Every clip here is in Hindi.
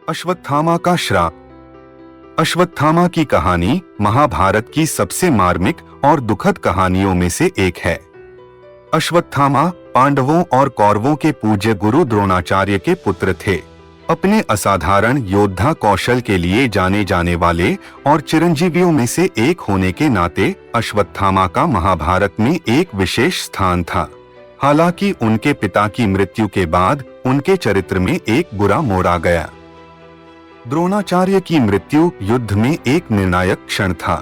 अश्वत्थामा का श्राप। अश्वत्थामा की कहानी महाभारत की सबसे मार्मिक और दुखद कहानियों में से एक है। अश्वत्थामा पांडवों और कौरवों के पूज्य गुरु द्रोणाचार्य के पुत्र थे। अपने असाधारण योद्धा कौशल के लिए जाने जाने वाले और चिरंजीवियों में से एक होने के नाते अश्वत्थामा का महाभारत में एक विशेष स्थान था। हालांकि उनके पिता की मृत्यु के बाद उनके चरित्र में एक बुरा मोड़ आ गया। द्रोणाचार्य की मृत्यु युद्ध में एक निर्णायक क्षण था।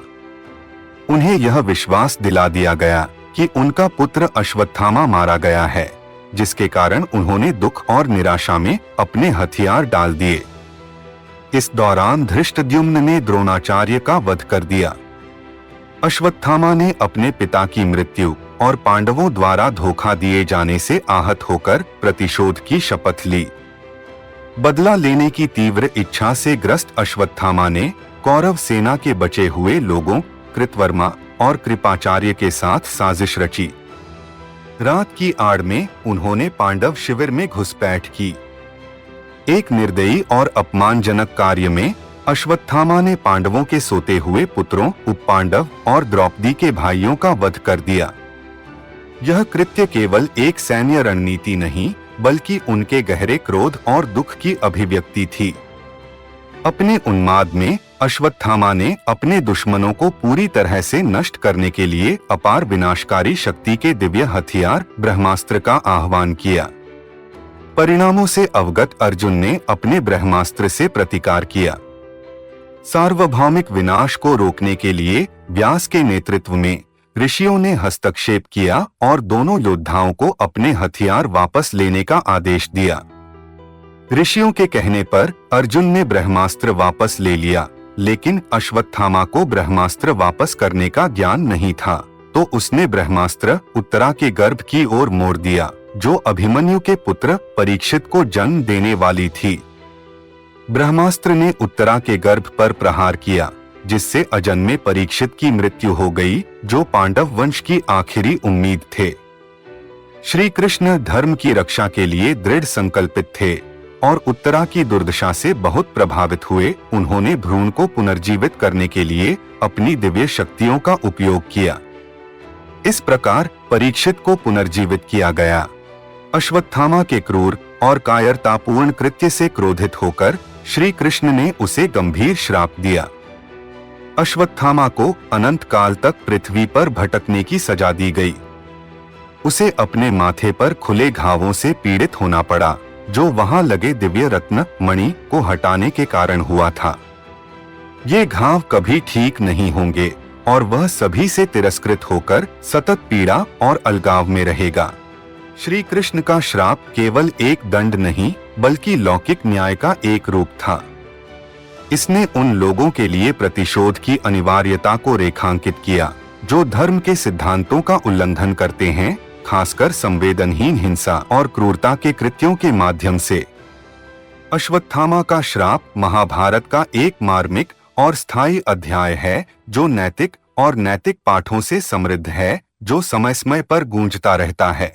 उन्हें यह विश्वास दिला दिया गया कि उनका पुत्र अश्वत्थामा मारा गया है, जिसके कारण उन्होंने दुख और निराशा में अपने हथियार डाल दिए। इस दौरान धृष्टद्युम्न ने द्रोणाचार्य का वध कर दिया। अश्वत्थामा ने अपने पिता की मृत्यु और पांडवों द्वारा धोखा दिए जाने से आहत होकर प्रतिशोध की शपथ ली। बदला लेने की तीव्र इच्छा से ग्रस्त अश्वत्थामा ने कौरव सेना के बचे हुए लोगों कृतवर्मा और कृपाचार्य के साथ साजिश रची। रात की आड़ में उन्होंने पांडव शिविर में घुसपैठ की। एक निर्दयी और अपमानजनक कार्य में अश्वत्थामा ने पांडवों के सोते हुए पुत्रों उपपांडव और द्रौपदी के भाइयों का वध कर दिया। यह कृत्य केवल एक सैन्य रणनीति नहीं, बल्कि उनके गहरे क्रोध और दुख की अभिव्यक्ति थी। अपने उन्माद में अश्वत्थामा ने अपने दुश्मनों को पूरी तरह से नष्ट करने के लिए अपार विनाशकारी शक्ति के दिव्य हथियार ब्रह्मास्त्र का आह्वान किया। परिणामों से अवगत अर्जुन ने अपने ब्रह्मास्त्र से प्रतिकार किया। सार्वभौमिक विनाश को रोकने के लिए व्यास के नेतृत्व में ऋषियों ने हस्तक्षेप किया और दोनों योद्धाओं को अपने हथियार वापस लेने का आदेश दिया। ऋषियों के कहने पर अर्जुन ने ब्रह्मास्त्र वापस ले लिया, लेकिन अश्वत्थामा को ब्रह्मास्त्र वापस करने का ज्ञान नहीं था, तो उसने ब्रह्मास्त्र उत्तरा के गर्भ की ओर मोड़ दिया, जो अभिमन्यु के पुत्र परीक्षित को जन्म देने वाली थी। ब्रह्मास्त्र ने उत्तरा के गर्भ पर प्रहार किया, जिससे अजन्मे परीक्षित की मृत्यु हो गई, जो पांडव वंश की आखिरी उम्मीद थे। श्री कृष्ण धर्म की रक्षा के लिए दृढ़ संकल्पित थे और उत्तरा की दुर्दशा से बहुत प्रभावित हुए। उन्होंने भ्रूण को पुनर्जीवित करने के लिए अपनी दिव्य शक्तियों का उपयोग किया। इस प्रकार परीक्षित को पुनर्जीवित किया गया। अश्वत्थामा के क्रूर और कायरतापूर्ण कृत्य से क्रोधित होकर श्री कृष्ण ने उसे गंभीर श्राप दिया। अश्वत्थामा को अनंत काल तक पृथ्वी पर भटकने की सजा दी गई। उसे अपने माथे पर खुले घावों से पीड़ित होना पड़ा, जो वहां लगे दिव्य रत्न मणि को हटाने के कारण हुआ था। ये घाव कभी ठीक नहीं होंगे और वह सभी से तिरस्कृत होकर सतत पीड़ा और अलगाव में रहेगा। श्री कृष्ण का श्राप केवल एक दंड नहीं, बल्कि लौकिक न्याय का एक रूप था। इसने उन लोगों के लिए प्रतिशोध की अनिवार्यता को रेखांकित किया, जो धर्म के सिद्धांतों का उल्लंघन करते हैं, खासकर संवेदनहीन हिंसा और क्रूरता के कृत्यों के माध्यम से। अश्वत्थामा का श्राप महाभारत का एक मार्मिक और स्थायी अध्याय है, जो नैतिक और नैतिक पाठों से समृद्ध है, जो समय समय पर गूंजता रहता है।